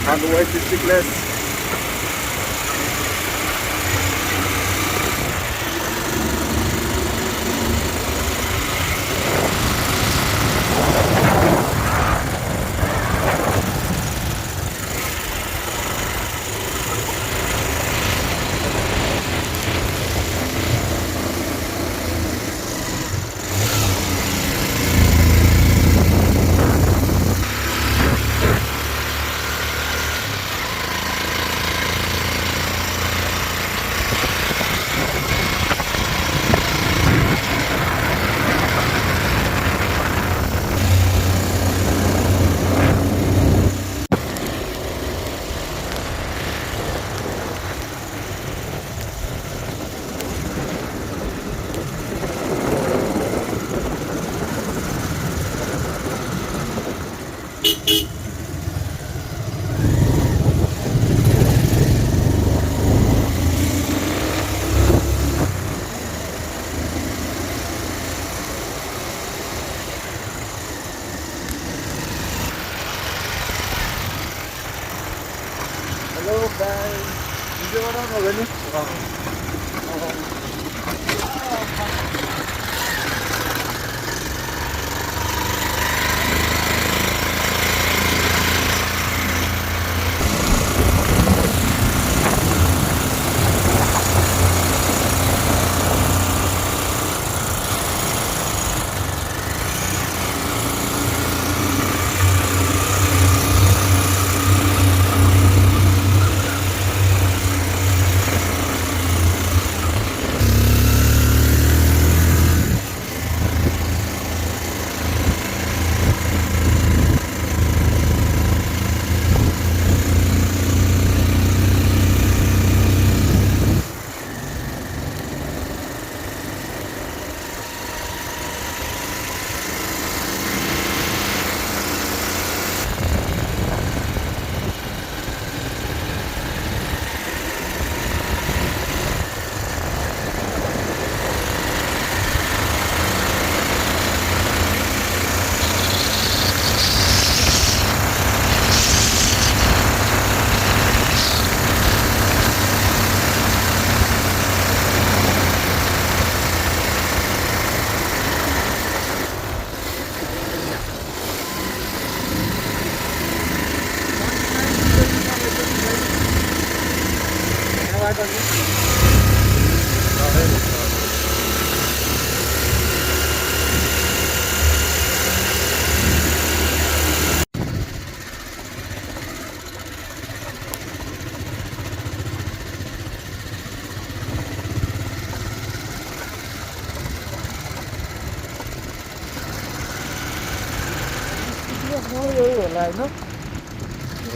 Otherwise, it's sickness. Hello guys, video orang apa ni?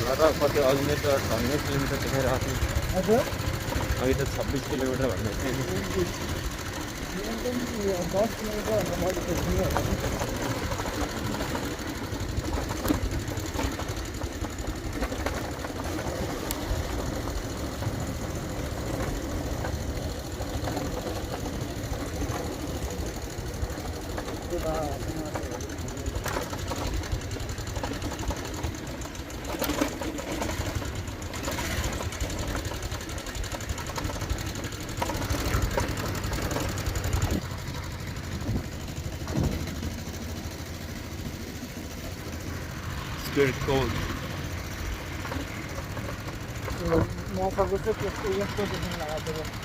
होइन कति अघि त 100 किलोमिटर देखाइरहेको थियो हजुर अघि त 26 किलोमिटर भन्दै थियो 10 किलोमिटर मैले त very cold. मौकाको चाहिँ त्यस्तो यस्तो देख्न लागेको थियो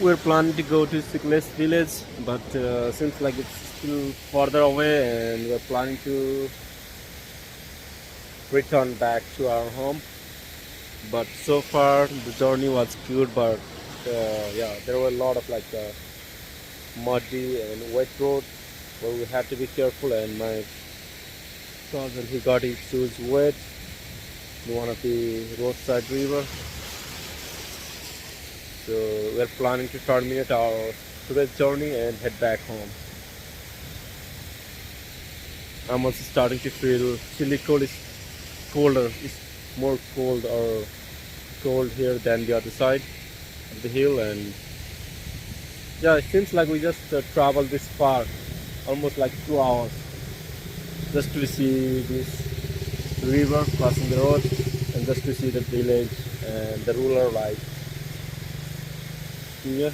We're planning to go to Sikles village, but seems like it's still further away, and we're planning to return back to our home. But so far the journey was good, but yeah, there were a lot of muddy and wet road where we had to be careful, and my cousin, he got his shoes wet in one of the roadside river. So we're planning to terminate our today's journey and head back home. I'm also starting to feel chilly cold. Is colder. It's more cold or cold here than the other side of the hill, and yeah, it seems like we just traveled this far, almost like 2 hours, just to see this river crossing the road, and just to see the village and the rural life here.